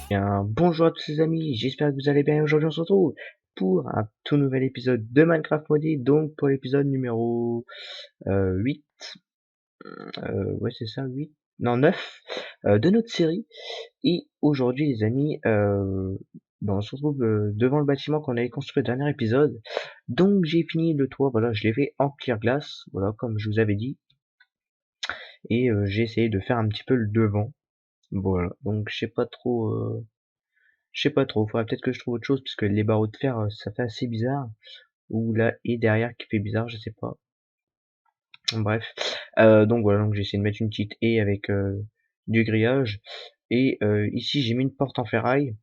Bien, bonjour à tous les amis, j'espère que vous allez bien. Aujourd'hui on se retrouve pour un tout nouvel épisode de Minecraft Modé, donc pour l'épisode numéro 8, ouais c'est ça, 8, non 9, de notre série. Et aujourd'hui les amis, on se retrouve devant le bâtiment qu'on avait construit le dernier épisode. Donc j'ai fini le toit, voilà, je l'ai fait en clear glass, voilà, comme je vous avais dit. Et j'ai essayé de faire un petit peu le devant, voilà, donc je sais pas trop, faudrait peut-être que je trouve autre chose, parce que les barreaux de fer, ça fait assez bizarre. Ou la haie derrière qui fait bizarre, je sais pas. Bref. Donc voilà, donc j'ai essayé de mettre une petite haie avec du grillage. Et ici j'ai mis une porte en ferraille.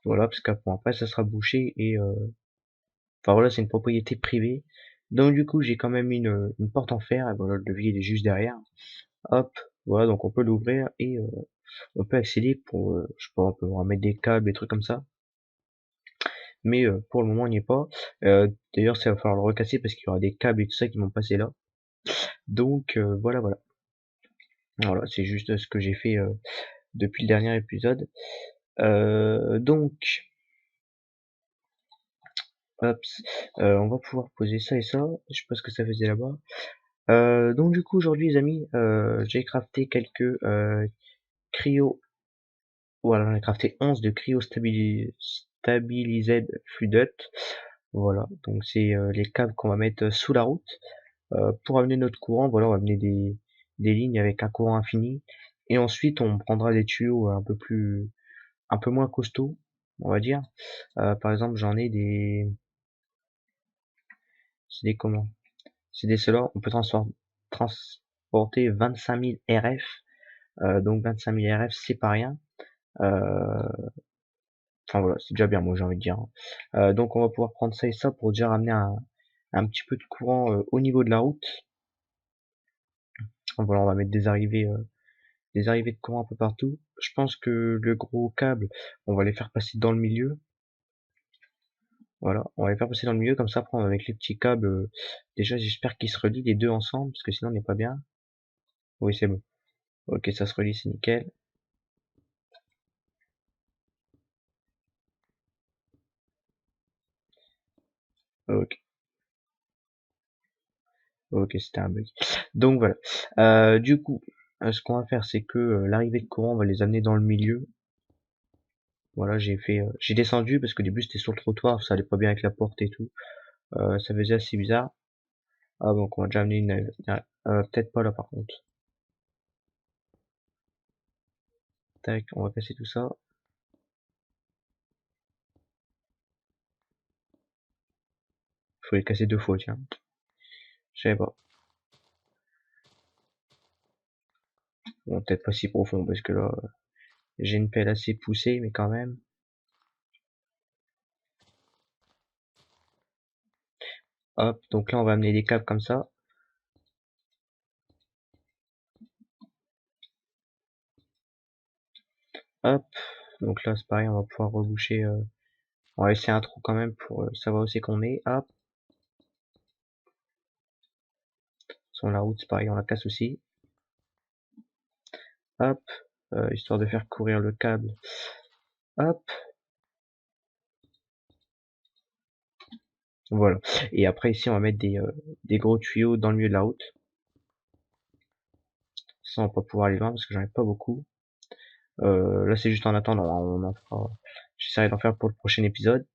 Voilà, parce qu'après ça sera bouché et enfin voilà, c'est une propriété privée. Donc du coup j'ai quand même mis une porte en fer, et voilà, le levier il est juste derrière. Hop, voilà, donc on peut l'ouvrir et on peut accéder pour, je sais pas, on peut remettre des câbles, des trucs comme ça. Mais pour le moment on n'y est pas. D'ailleurs ça va falloir le recasser parce qu'il y aura des câbles et tout ça qui vont passer là. Donc voilà, voilà. Voilà, c'est juste ce que j'ai fait depuis le dernier épisode. Donc, hop, on va pouvoir poser ça et ça. Je sais pas ce que ça faisait là-bas. Donc du coup aujourd'hui les amis, j'ai crafté quelques cryo. Voilà, j'en ai crafté 11 de cryo stabilised fluidut. Voilà, donc c'est les câbles qu'on va mettre sous la route. Pour amener notre courant, voilà, on va amener des lignes avec un courant infini. Et ensuite, on prendra des tuyaux un peu moins costauds, on va dire. Par exemple, j'en ai c'est des comment? C'est des ceux-là, on peut transporter 25 000 RF. Donc 25 000 RF, c'est pas rien. Enfin voilà, c'est déjà bien, moi j'ai envie de dire. Donc on va pouvoir prendre ça et ça pour déjà ramener un petit peu de courant au niveau de la route. Voilà, on va mettre des arrivées de courant un peu partout. Je pense que le gros câble, on va les faire passer dans le milieu. Voilà, on va les faire passer dans le milieu, comme ça, après, avec les petits câbles, déjà, j'espère qu'ils se relient les deux ensemble, parce que sinon, on n'est pas bien. Oui, c'est bon. Ok, ça se relie, c'est nickel. Ok, ok, c'était un bug. Donc, voilà. Du coup, ce qu'on va faire, c'est que l'arrivée de courant, on va les amener dans le milieu. Voilà, j'ai descendu, parce qu'au début, c'était sur le trottoir, ça allait pas bien avec la porte et tout. Ça faisait assez bizarre. Ah, donc, on va déjà amener peut-être pas là, par contre. Tac, on va casser tout ça. Faut les casser deux fois, tiens. Je savais pas. Bon, peut-être pas si profond, parce que là, j'ai une pelle assez poussée, mais quand même. Hop, donc là, on va amener des câbles comme ça. Hop, donc là, c'est pareil, on va pouvoir reboucher. On va laisser un trou quand même pour savoir où c'est qu'on est. Hop, sur la route, c'est pareil, on la casse aussi. Hop, histoire de faire courir le câble. Hop, voilà. Et après, ici, on va mettre des gros tuyaux dans le milieu de la route. Ça, on va pas pouvoir aller loin parce que j'en ai pas beaucoup. Là, c'est juste en attendant. J'essaierai d'en faire pour le prochain épisode.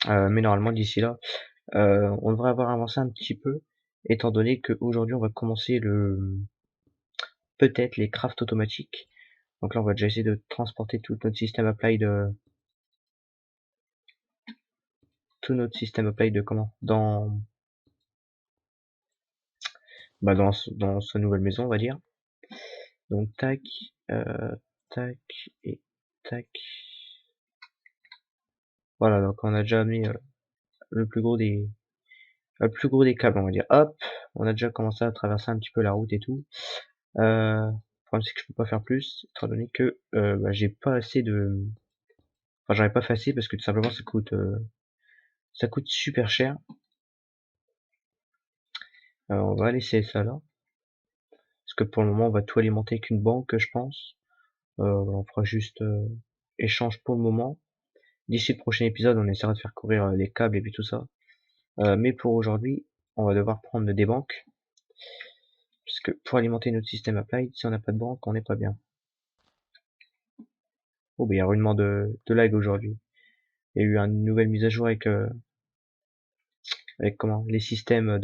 Mais normalement, d'ici là, on devrait avoir avancé un petit peu, étant donné qu'aujourd'hui, on va commencer peut-être les crafts automatiques. Donc là, on va déjà essayer de transporter tout notre système applied de comment? Dans sa nouvelle maison, on va dire. Donc, tac, tac, et tac. Voilà, donc on a déjà mis le plus gros des câbles, on va dire. Hop, on a déjà commencé à traverser un petit peu la route et tout. Le problème c'est que je peux pas faire plus, étant donné que j'ai pas assez de. Enfin, j'en ai pas fait assez parce que tout simplement ça coûte super cher. On va laisser ça là. Parce que pour le moment, on va tout alimenter avec une banque, je pense. On fera juste échange pour le moment. D'ici le prochain épisode, on essaiera de faire courir les câbles et puis tout ça. Mais pour aujourd'hui, on va devoir prendre des banques. Parce que pour alimenter notre système Applied, si on n'a pas de banque, on n'est pas bien. Oh, il y a rudement de lag aujourd'hui. Il y a eu une nouvelle mise à jour avec comment les systèmes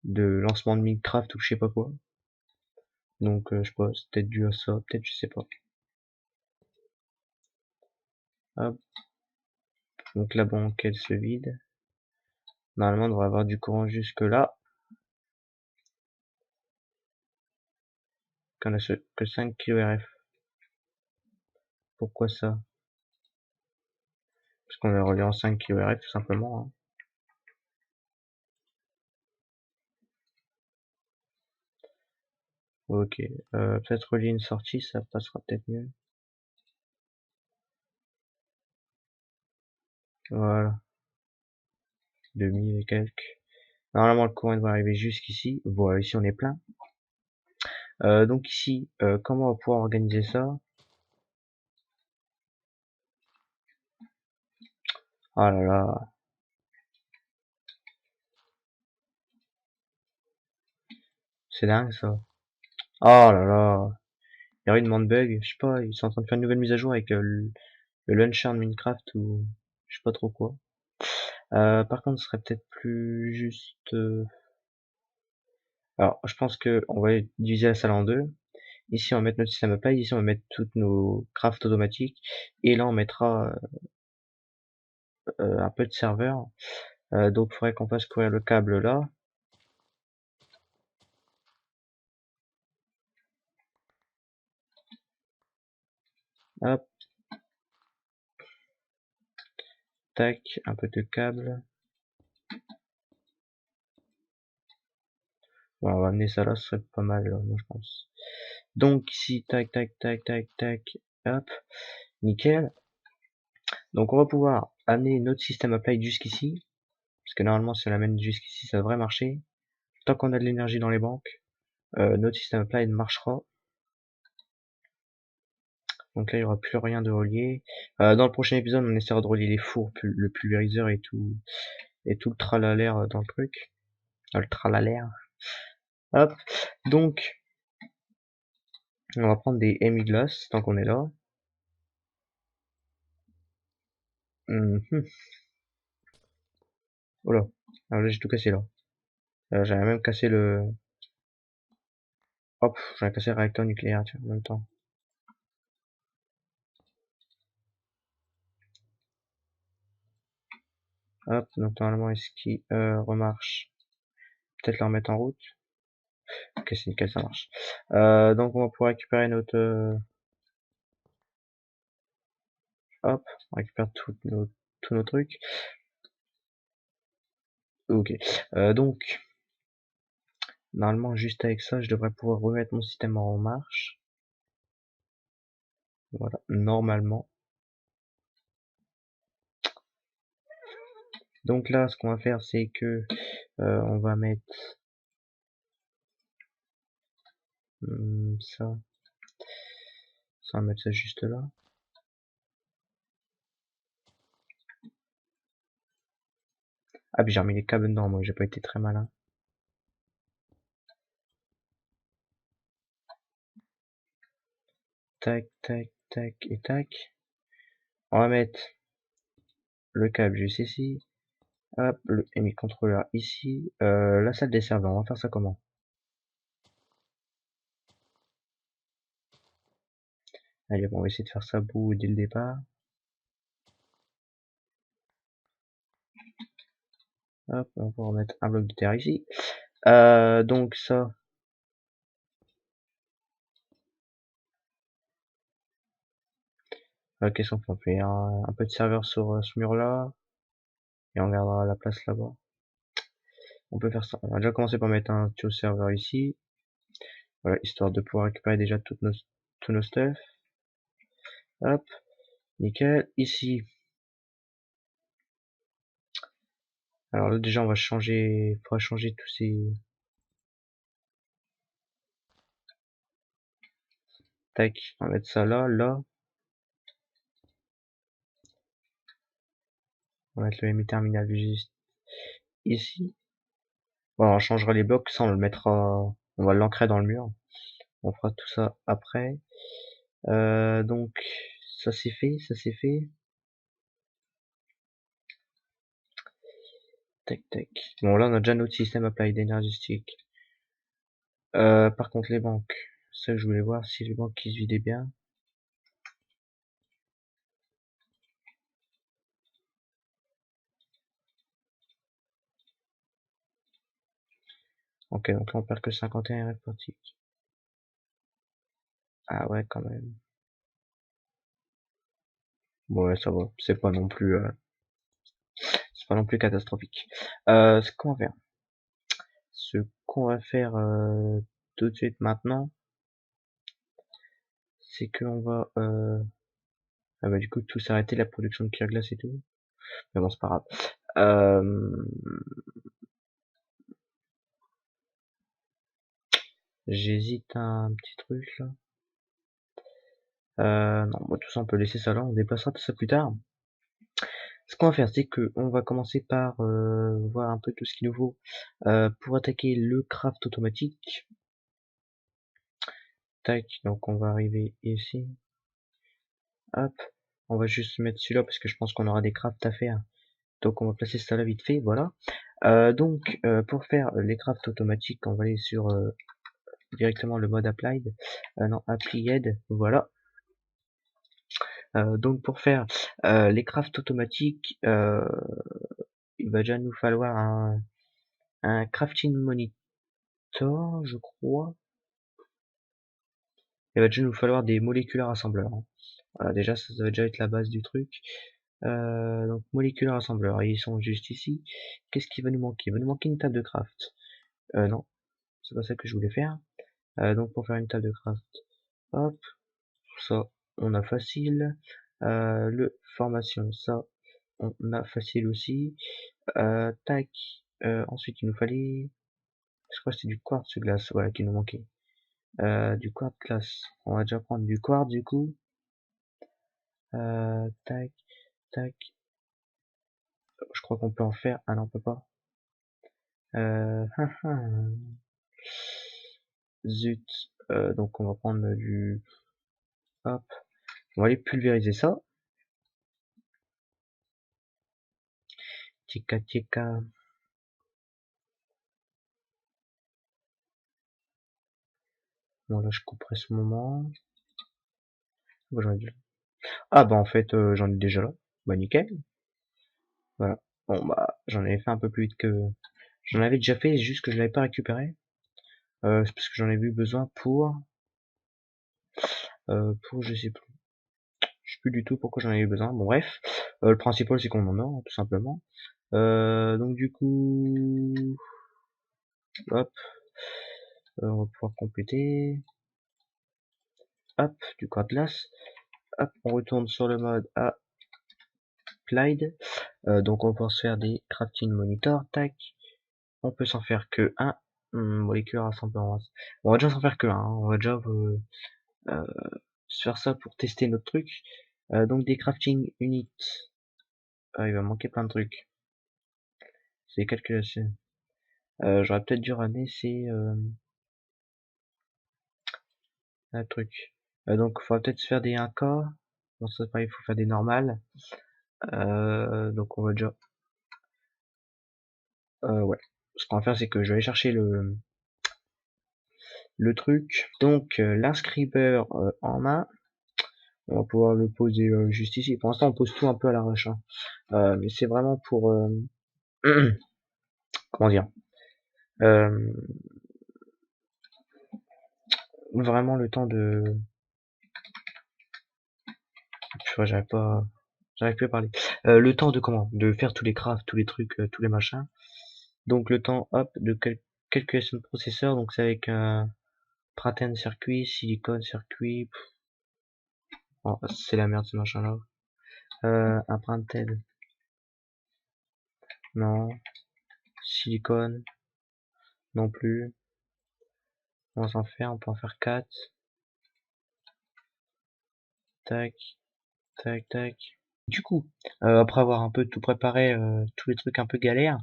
de lancement de Minecraft ou je sais pas quoi. Donc je sais pas, c'est peut-être dû à ça, peut-être je sais pas. Hop. Donc la banque elle se vide. Normalement on devrait avoir du courant jusque là. Qu'on a que 5 kRF. Pourquoi ça? Parce qu'on est relié en 5 kRF tout simplement. Hein. Ok. Peut-être relier une sortie, ça passera peut-être mieux. Voilà. 2000 et quelques. Normalement le courant devrait arriver jusqu'ici. Voilà, ici on est plein. Donc ici, comment on va pouvoir organiser ça? Ah là là, c'est dingue ça. Oh là là, il y a une de bug, je sais pas, ils sont en train de faire une nouvelle mise à jour avec le launcher de Minecraft ou je sais pas trop quoi. Par contre, ce serait peut-être plus juste. Alors, je pense que on va diviser la salle en deux. Ici, on va mettre notre système Apple, ici, on va mettre toutes nos crafts automatiques, et là, on mettra un peu de serveur. Donc, il faudrait qu'on fasse courir le câble là. Hop, tac, un peu de câble. Bon, on va amener ça là, ce serait pas mal, moi, je pense. Donc, ici, tac, tac, tac, tac, tac, hop, nickel. Donc, on va pouvoir amener notre système Applied jusqu'ici. Parce que normalement, si on l'amène jusqu'ici, ça devrait marcher. Tant qu'on a de l'énergie dans les banques, notre système Applied marchera. Donc là, il n'y aura plus rien de relié. Dans le prochain épisode, on essaiera de relier les fours, le pulvériseur et tout le tralalaire dans le truc. Le tralalaire. Hop. Donc, on va prendre des glace tant qu'on est là. Mhm. Oh là. Alors là, j'ai tout cassé là. J'avais même cassé le... Hop, j'avais cassé le réacteur nucléaire, tiens, en même temps. Hop, donc normalement, est-ce qu'il remarche? Peut-être la remettre en route. Ok, c'est nickel, ça marche. Donc on va pouvoir récupérer notre... hop, on récupère tous nos trucs. Ok. Donc, normalement, juste avec ça, je devrais pouvoir remettre mon système en marche. Voilà, normalement. Donc là, ce qu'on va faire, c'est que on va mettre ça. Ça, on va mettre ça juste là. Ah, puis j'ai remis les câbles dedans, moi, j'ai pas été très malin. Tac, tac, tac et tac. On va mettre le câble juste ici. Hop, le MI contrôleur ici. La salle des serveurs, on va faire ça comment? Allez, bon, on va essayer de faire ça bout dès le départ. Hop, on va remettre un bloc de terre ici. Donc ça. Qu'est-ce qu'on fait? Un peu de serveur sur ce mur-là. Et on gardera la place là-bas. On peut faire ça. On va déjà commencer par mettre un tuyau serveur ici. Voilà, histoire de pouvoir récupérer déjà tous nos stuff. Hop, nickel. Ici, Alors là déjà on va changer, faudra changer tous ces... Tac, on va mettre ça là, là. On va mettre le MI terminal juste ici. Voilà, on changera les blocs, ça on le mettra, on va l'ancrer dans le mur. On fera tout ça après. Donc ça c'est fait, ça c'est fait. Tac tac. Bon là on a déjà notre système applied energy stick. Par contre les banques, ça je voulais voir si les banques qui se vidaient bien. Ok, donc là on perd que 51 répartis. Ah ouais quand même. Bon ouais ça va, c'est pas non plus catastrophique. Ce qu'on va faire, ce qu'on va faire tout de suite maintenant, c'est qu'on va ah bah du coup tout s'arrêter la production de cuir glace et tout. Mais bon c'est pas grave. J'hésite un petit truc là. Non, bah, tout ça on peut laisser ça là, on déplacera tout ça plus tard. Ce qu'on va faire, c'est que on va commencer par voir un peu tout ce qu'il nous faut pour attaquer le craft automatique. Tac, donc on va arriver ici. Hop, on va juste mettre celui-là parce que je pense qu'on aura des crafts à faire. Donc on va placer ça là vite fait, voilà. Donc pour faire les crafts automatiques, on va aller sur directement le mode applied. Non, applied, voilà. Donc pour faire les crafts automatiques, il va déjà nous falloir un crafting monitor, je crois. Il va déjà nous falloir des moléculaires assembleurs, hein. Voilà, déjà ça va déjà être la base du truc. Donc moléculaires assembleurs, ils sont juste ici. Qu'est-ce qui va nous manquer? Il va nous manquer une table de craft. Non, c'est pas ça que je voulais faire. Donc pour faire une table de craft, hop, ça on a facile. Le formation, ça on a facile aussi. Tac. Ensuite il nous fallait, je crois que c'était du quartz glace, voilà qui nous manquait. Du quartz glace. On va déjà prendre du quartz du coup. Tac, tac. Je crois qu'on peut en faire. Ah non, on peut pas. Hein, hein. Zut. Donc on va prendre du... Hop. On va aller pulvériser ça. Tika tika. Bon là je couperai ce moment. Bon, ah bah en fait j'en ai déjà là. Bah nickel. Voilà. Bon bah j'en avais fait un peu plus vite que... J'en avais déjà fait, c'est juste que je l'avais pas récupéré. C'est parce que j'en ai eu besoin pour je sais plus. Je sais plus du tout pourquoi j'en ai eu besoin. Bon bref. Le principal c'est qu'on en a, hein, tout simplement. Donc du coup, hop, on va pouvoir compléter. Hop, du cordless. Hop, on retourne sur le mode applied. Donc on va pouvoir se faire des crafting monitor. Tac. On peut s'en faire que un. Molécule rassemblement. On va déjà s'en faire que un, hein. On va déjà euh, se faire ça pour tester notre truc. Donc des crafting units. Il va manquer plein de trucs. C'est calculation. J'aurais peut-être dû ramener ces un truc. Donc, il faudra peut-être se faire des 1K. Bon, ça, pareil, il faut faire des normales. Donc, on va déjà... ouais. Ce qu'on va faire, c'est que je vais aller chercher le truc. Donc, l'inscribeur en main. On va pouvoir le poser juste ici. Pour l'instant, on pose tout un peu à l'arrache, hein. Mais c'est vraiment pour... comment dire, euh, vraiment le temps de... Purée, j'arrive plus à parler. Le temps de comment? De faire tous les crafts, tous les trucs, tous les machins. Donc le temps, hop, de calculation de processeur, donc c'est avec un Praten circuit, silicone circuit, oh, c'est la merde ce machin là. Un Praten, non. Silicone, non plus. On va s'en faire, on peut en faire 4. Tac, tac, tac. Du coup, après avoir un peu tout préparé, tous les trucs un peu galères,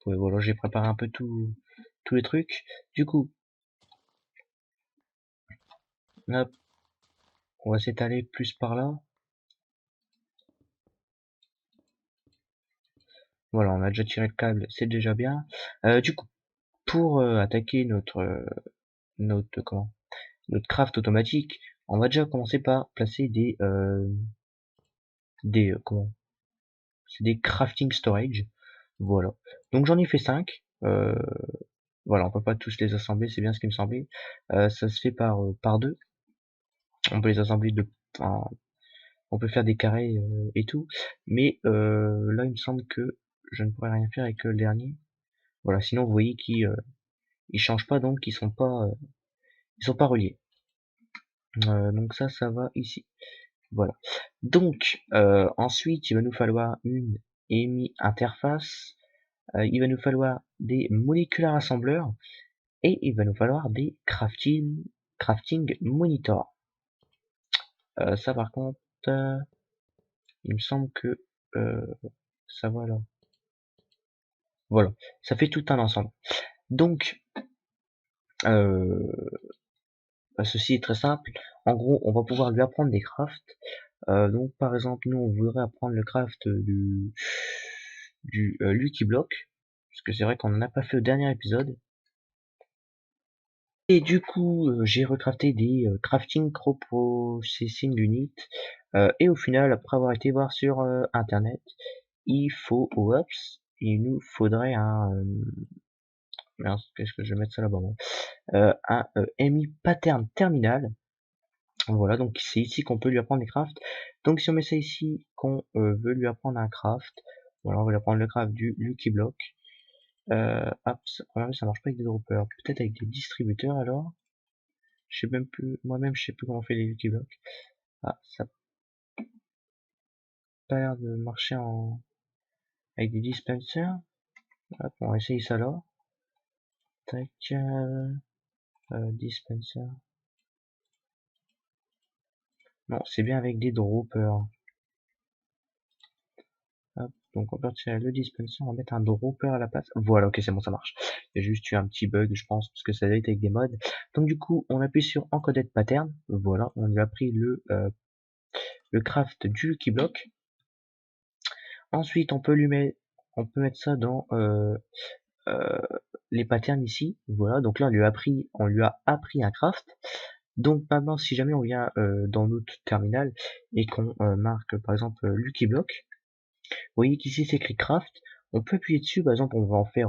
ouais, voilà, j'ai préparé un peu tous les trucs. Du coup, hop, on va s'étaler plus par là. Voilà, on a déjà tiré le câble, c'est déjà bien. Du coup, pour attaquer notre craft automatique, on va déjà commencer par placer comment, c'est des crafting storage. Voilà. Donc j'en ai fait 5. Voilà, on peut pas tous les assembler, c'est bien ce qui me semblait. Ça se fait par deux. On peut les assembler enfin, on peut faire des carrés et tout. Mais là, il me semble que je ne pourrais rien faire avec le dernier. Voilà, sinon vous voyez qu'ils ils changent pas, donc ils sont pas reliés. Donc ça va ici. Voilà. Donc ensuite, il va nous falloir une EMI interface. Il va nous falloir des molecular assembleurs et il va nous falloir des crafting monitor. Ça par contre, il me semble que ça va là. Voilà, ça fait tout un ensemble. Donc, ceci est très simple. En gros, on va pouvoir lui apprendre des crafts. Donc, par exemple, nous, on voudrait apprendre le craft du Lucky Block, parce que c'est vrai qu'on n'en a pas fait au dernier épisode. Et du coup, j'ai recrafté des crafting crop processing unit. Et au final, après avoir été voir sur internet, il faut oups, il nous faudrait un merde, qu'est-ce que je vais mettre ça là-bas, un MI pattern terminal. Voilà, donc c'est ici qu'on peut lui apprendre les crafts. Donc si on met ça ici, qu'on veut lui apprendre un craft, voilà, on va lui apprendre le craft du Lucky Block. Hop, ça marche pas avec des droppers, peut-être avec des distributeurs alors. Je sais même plus, moi-même je sais plus comment on fait les Lucky Blocks. Ah, ça a pas l'air de marcher avec des dispensers. Hop, on va essayer ça là. Tac, dispenser. Non, c'est bien avec des droppers. Hop, donc on va retirer le dispenser, on va mettre un dropper à la place. Voilà, ok, c'est bon, ça marche. Il y a juste eu un petit bug, je pense, parce que ça doit être avec des mods. Donc du coup, on appuie sur encoded pattern. Voilà, on lui a pris le craft du Lucky Block. Ensuite, on peut mettre ça dans euh, les patterns ici. Voilà, donc là, on lui a appris un craft. Donc maintenant, si jamais on vient dans notre terminal et qu'on marque par exemple Lucky Block, vous voyez qu'ici c'est écrit craft, on peut appuyer dessus, par exemple on va en faire,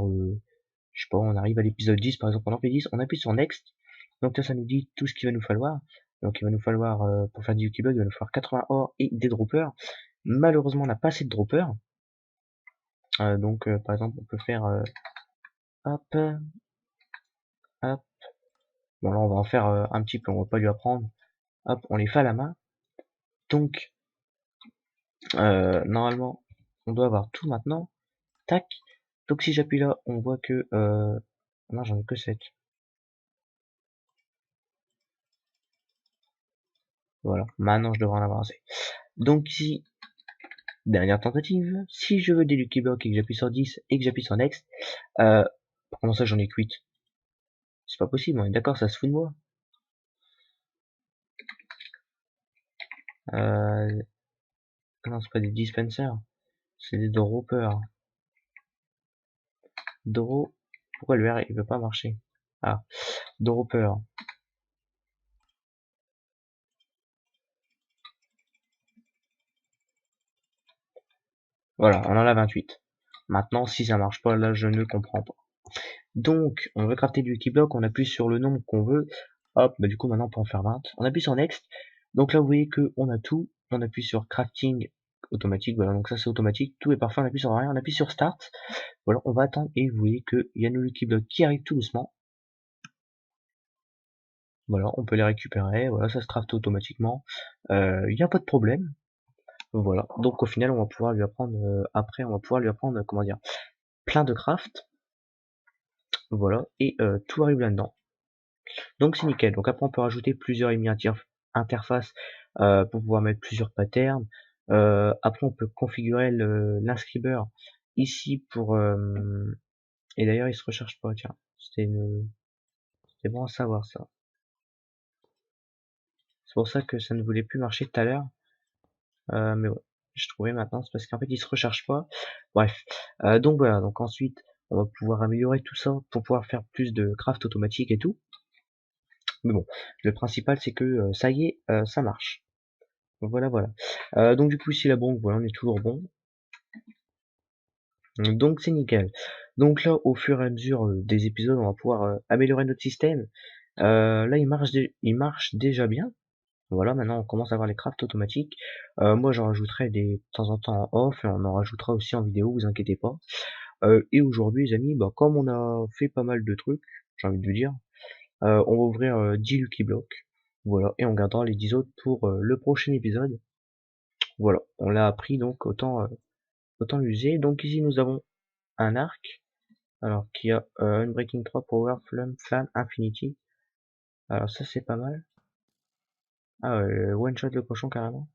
je sais pas, on arrive à l'épisode 10 par exemple, on en fait 10, on appuie sur next, donc là ça nous dit tout ce qu'il va nous falloir, donc il va nous falloir, pour faire du Lucky Block, il va nous falloir 80 or et des droppers, malheureusement on n'a pas assez de droppers, donc par exemple on peut faire, hop, hop, bon là on va en faire un petit peu, on va pas lui apprendre, hop, on les fait à la main, donc normalement on doit avoir tout maintenant, tac, donc si j'appuie là, on voit que, non j'en ai que 7. Voilà, maintenant je devrais en avoir assez. Donc ici, dernière tentative, si je veux des Lucky Block et que j'appuie sur 10 et que j'appuie sur Next, euh, comment ça j'en ai que 8? C'est pas possible, on est d'accord, ça se fout de moi. Non, c'est pas des dispensers, c'est des droppers. Drop, pourquoi le R il veut pas marcher? Ah, dropper. Voilà, on en a 28. Maintenant, si ça marche pas, là je ne comprends pas. Donc, on veut crafter du Lucky Block, on appuie sur le nombre qu'on veut. Hop, bah du coup maintenant on peut en faire 20. On appuie sur Next. Donc là vous voyez que on a tout. On appuie sur Crafting automatique. Voilà, donc ça c'est automatique. Tout est parfait. On appuie sur rien. On appuie sur Start. Voilà, on va attendre et vous voyez qu'il y a nos Lucky Blocks qui arrivent tout doucement. Voilà, on peut les récupérer. Voilà, ça se craft automatiquement. Il n'y a pas de problème. Voilà. Donc au final, on va pouvoir lui apprendre, après, on va pouvoir lui apprendre, comment dire, plein de craft. Voilà. Et tout arrive là-dedans. Donc c'est nickel. Donc après, on peut rajouter plusieurs interfaces pour pouvoir mettre plusieurs patterns. Après, on peut configurer l'inscribeur ici pour... et d'ailleurs, il se recharge pas, tiens. C'était bon à savoir ça. C'est pour ça que ça ne voulait plus marcher tout à l'heure. Mais ouais, je trouvais maintenant, c'est parce qu'en fait il se recharge pas. Bref, donc voilà, donc ensuite on va pouvoir améliorer tout ça pour pouvoir faire plus de craft automatique et tout. Mais bon, le principal c'est que ça y est, ça marche. Donc voilà, voilà. Donc du coup ici la banque, voilà, on est toujours bon. Donc c'est nickel. Donc là, au fur et à mesure des épisodes, on va pouvoir améliorer notre système. Là, il marche déjà bien. Voilà, maintenant on commence à avoir les crafts automatiques. Moi j'en rajouterai de temps en temps en off et on en rajoutera aussi en vidéo, vous inquiétez pas. Et aujourd'hui les amis, bah, comme on a fait pas mal de trucs, j'ai envie de vous dire, on va ouvrir 10 Lucky Blocks. Voilà, et on gardera les 10 autres pour le prochain épisode. Voilà, on l'a appris donc autant l'user. Donc ici nous avons un arc, alors qui a Unbreaking 3 Power, Flamme, Infinity. Alors ça c'est pas mal. Ah one shot le cochon carrément.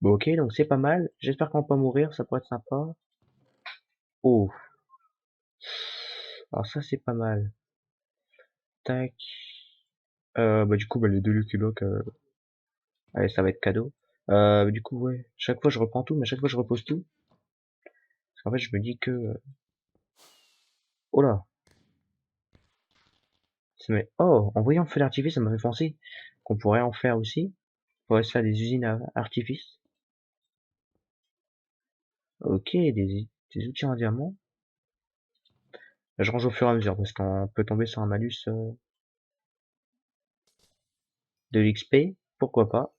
Bon ok, donc c'est pas mal. J'espère qu'on va pas mourir, ça pourrait être sympa. Oh, alors ça c'est pas mal. Tac. Bah du coup, bah, les deux Lucky Block, allez, ça va être cadeau. Du coup, ouais, chaque fois je reprends tout, mais à chaque fois je repose tout. Parce qu'en fait, je me dis que... oh là, oh, en voyant le feu d'artifice, ça m'a fait penser qu'on pourrait en faire aussi. On pourrait se faire des usines à artifice. Ok, des outils en diamant. Je range au fur et à mesure, parce qu'on peut tomber sur un malus de l'XP, pourquoi pas.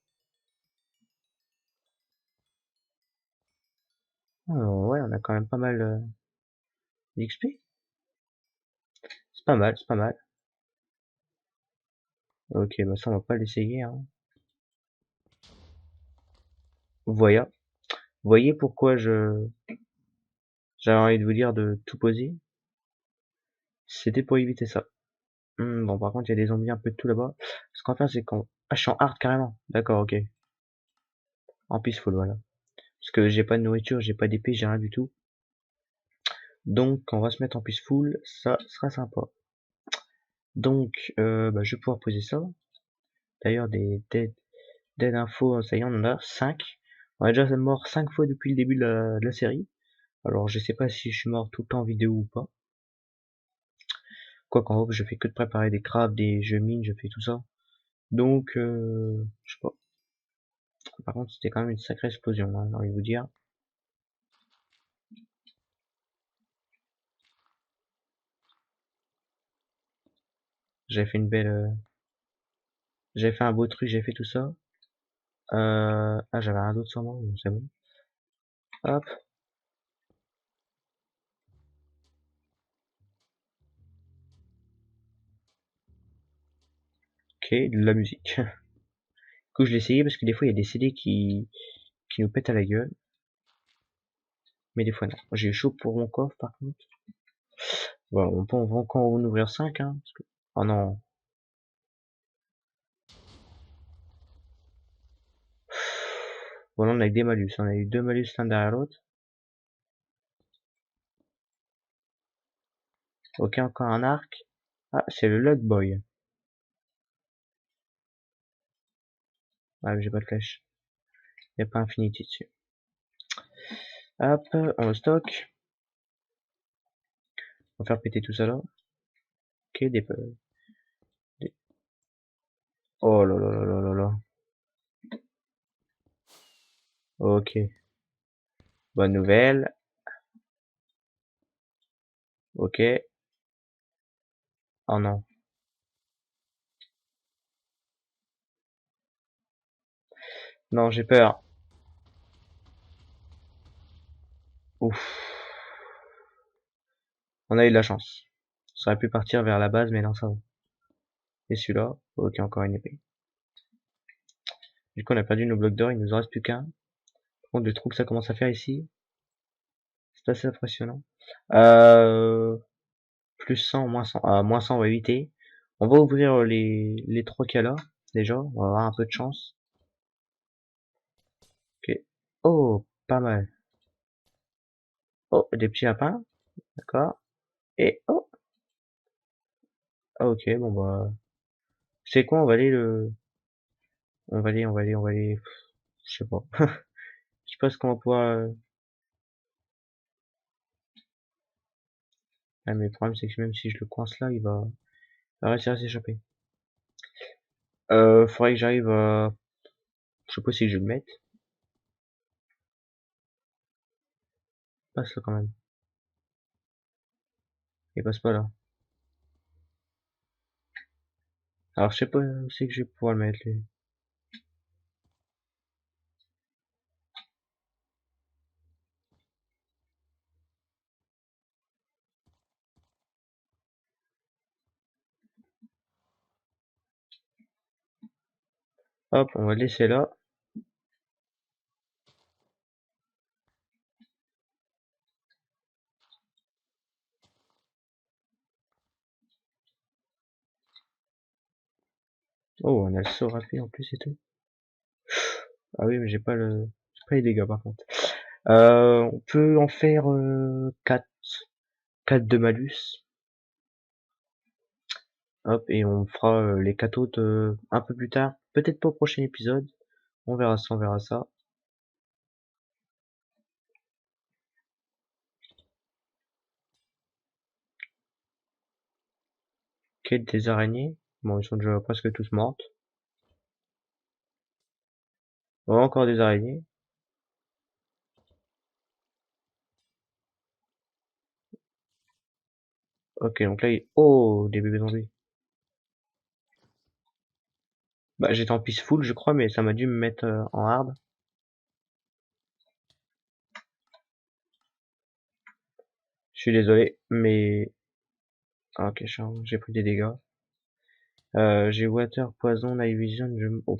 Ouais, on a quand même pas mal d'XP. C'est pas mal, c'est pas mal. Ok, bah ça on va pas l'essayer, hein. Voyez, voyez pourquoi j'avais envie de vous dire de tout poser. C'était pour éviter ça. Bon, par contre, il y a des zombies un peu de tout là-bas. Ce qu'on va faire, c'est qu'on... ah, je suis en hard carrément. D'accord, ok. En peaceful, voilà. Parce que j'ai pas de nourriture, j'ai pas d'épée, j'ai rien du tout. Donc, on va se mettre en peaceful. Ça sera sympa. Donc, bah, je vais pouvoir poser ça. D'ailleurs, des dead infos, ça y est, on en a 5. On est déjà mort 5 fois depuis le début de la série. Alors, je sais pas si je suis mort tout le temps en vidéo ou pas. Quoi qu'en haut, je fais que de préparer des crabes, je mine, je fais tout ça. Donc, je sais pas. Par contre, c'était quand même une sacrée explosion, hein, j'ai envie de vous dire. J'avais fait une belle... j'avais fait un beau truc, j'ai fait tout ça. Ah, j'avais un d'autre sur moi, c'est bon. Hop. Ok, de la musique. Du coup, je l'ai essayé parce que des fois, il y a des CD qui nous pètent à la gueule. Mais des fois, non. J'ai eu chaud pour mon coffre, par contre. Voilà, on va encore en ouvrir 5, hein. Oh non. Voilà, on a eu des malus. On a eu deux malus l'un derrière l'autre. Ok, encore un arc. Ah, c'est le Lug Boy. Ah, mais j'ai pas de flèche. Il n'y a pas Infinity dessus. Hop, on le stocke. On va faire péter tout ça là. Ok, des- oh là là là là là là. Ok, bonne nouvelle. Ok. Oh non. Non, j'ai peur. Ouf. On a eu de la chance. Ça aurait pu partir vers la base, mais non, ça va. Et celui-là. Ok, encore une épée. Du coup, on a perdu nos blocs d'or, il nous en reste plus qu'un. Bon, le trou que ça commence à faire ici, c'est assez impressionnant. Euh, plus 100, moins 100. Moins 100, on va éviter. On va ouvrir les 3 cas là, déjà. On va avoir un peu de chance. Ok. Oh, pas mal. Oh, des petits lapins. D'accord. Et oh, ok, bon bah. C'est quoi, on va aller le. On va aller. Je sais pas. Je sais pas ce qu'on va pouvoir. Ah, mais le problème, c'est que même si je le coince là, il va réussir à s'échapper. Faudrait que j'arrive à. Je sais pas si je vais le mettre. Passe là quand même. Il passe pas là. Alors je sais pas où c'est que je vais pouvoir le mettre lui. Hop, on va le laisser là. Oh, on a le saut rapide en plus et tout. Ah oui, mais j'ai pas les dégâts par contre. On peut en faire 4. 4 de malus. Hop, et on fera les 4 autres un peu plus tard. Peut-être pas au prochain épisode. On verra ça, on verra ça. Quête des araignées. Bon, ils sont déjà presque tous mortes. Oh, encore des araignées. Ok, donc là, oh, des bébés zombies. Bah, j'étais en peaceful, je crois, mais ça m'a dû me mettre en hard. Je suis désolé, mais... Ah, ok, j'ai pris des dégâts. J'ai water, poison, night vision, oh,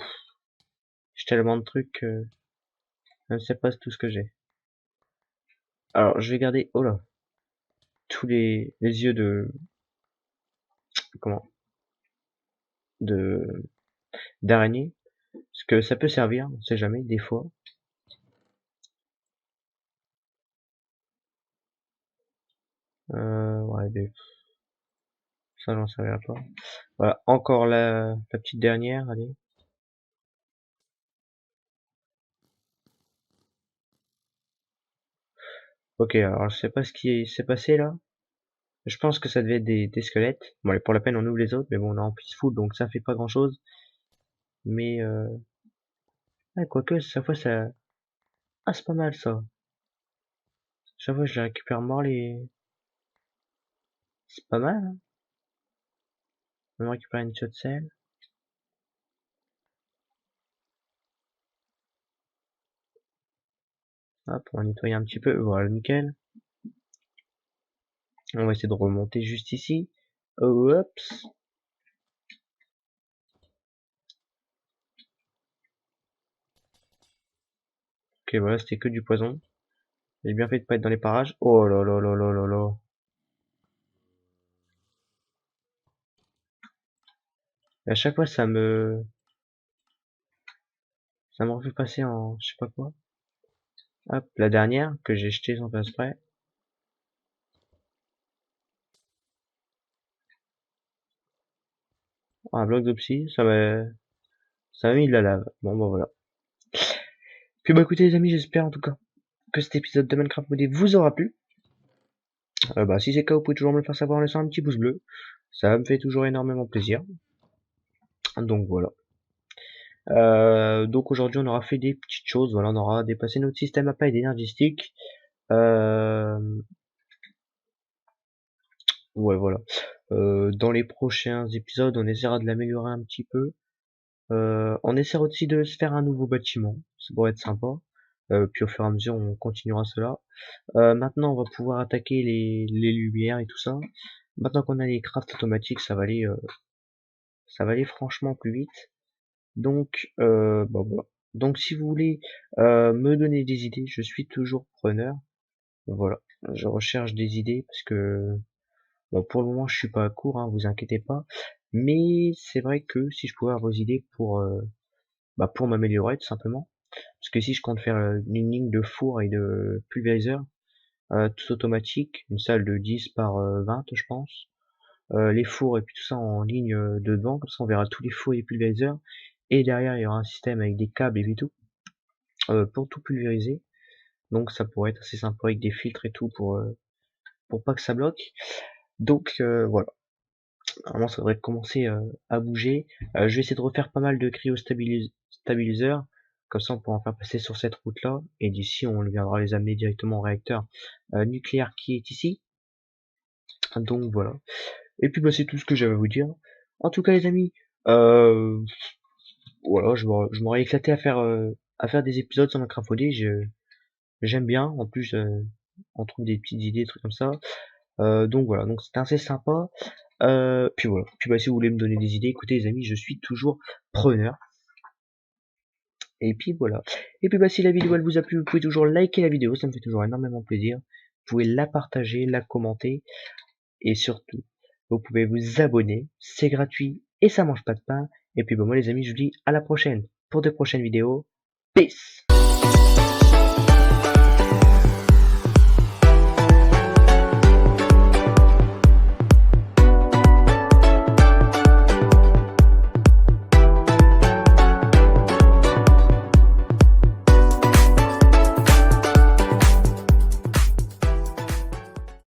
j'ai tellement de trucs que je ne sais pas tout ce que j'ai. Alors, je vais garder, oh là, tous les yeux de... Comment? De... D'araignée. Parce que ça peut servir, on sait jamais, des fois. Ouais, ça j'en servirai pas. Voilà, encore la petite dernière, allez. Ok, alors je sais pas ce qui s'est passé là. Je pense que ça devait être des squelettes. Bon, allez, pour la peine, on ouvre les autres, mais bon, on est en peaceful, donc ça fait pas grand chose. Mais, ouais, quoique, chaque fois ça... Ah, c'est pas mal ça. Chaque fois je les récupère mort les... C'est pas mal, hein. On va récupérer une shot de sel. Hop, on va nettoyer un petit peu. Voilà, nickel. On va essayer de remonter juste ici. Oh, oups. Ok, voilà, c'était que du poison. J'ai bien fait de pas être dans les parages. Oh là là là là là là. Et à chaque fois, ça me refait passer en, je sais pas quoi. Hop, la dernière, que j'ai jetée sans faire exprès. Oh, un bloc de psy, ça m'a mis de la lave. Bon, bah voilà. Puis bah écoutez les amis, j'espère en tout cas que cet épisode de Minecraft Modé vous aura plu. Bah si c'est le cas, vous pouvez toujours me le faire savoir en laissant un petit pouce bleu. Ça me fait toujours énormément plaisir. Donc voilà. Donc aujourd'hui on aura fait des petites choses, voilà, on aura dépassé notre système à paille d'énergie stick. Euh, ouais voilà. Dans les prochains épisodes, on essaiera de l'améliorer un petit peu. On essaiera aussi de se faire un nouveau bâtiment, ça pourrait être sympa. Puis au fur et à mesure, on continuera cela. Maintenant, on va pouvoir attaquer les lumières et tout ça. Maintenant qu'on a les crafts automatiques, ça va aller franchement plus vite. Donc, bon, voilà. Donc si vous voulez me donner des idées, je suis toujours preneur. Voilà, je recherche des idées parce que bon, pour le moment je suis pas à court, hein, vous inquiétez pas. Mais c'est vrai que si je pouvais avoir vos idées pour m'améliorer tout simplement. Parce que si je compte faire une ligne de four et de pulvériseur, tout automatique, une salle de 10 par 20 je pense. Les fours et puis tout ça en ligne de devant, comme ça on verra tous les fours et pulvériseurs. Et derrière il y aura un système avec des câbles et puis tout, pour tout pulvériser. Donc ça pourrait être assez sympa avec des filtres et tout pour pas que ça bloque. Donc voilà, normalement ça devrait commencer à bouger. Je vais essayer de refaire pas mal de stabiliseurs, comme ça on pourra en faire passer sur cette route là, et d'ici on viendra les amener directement au réacteur nucléaire qui est ici. Donc voilà. Et puis bah c'est tout ce que j'avais à vous dire. En tout cas les amis, voilà, je m'aurais éclaté à faire des épisodes sans m'écrapoter. J'aime bien, en plus on trouve des petites idées, des trucs comme ça. Donc voilà, donc c'était assez sympa. Puis voilà. Puis bah si vous voulez me donner des idées, écoutez les amis, je suis toujours preneur. Et puis voilà. Et puis bah si la vidéo elle vous a plu, vous pouvez toujours liker la vidéo, ça me fait toujours énormément plaisir. Vous pouvez la partager, la commenter, et surtout, vous pouvez vous abonner, c'est gratuit et ça mange pas de pain. Et puis bah moi les amis, je vous dis à la prochaine pour de prochaines vidéos. Peace!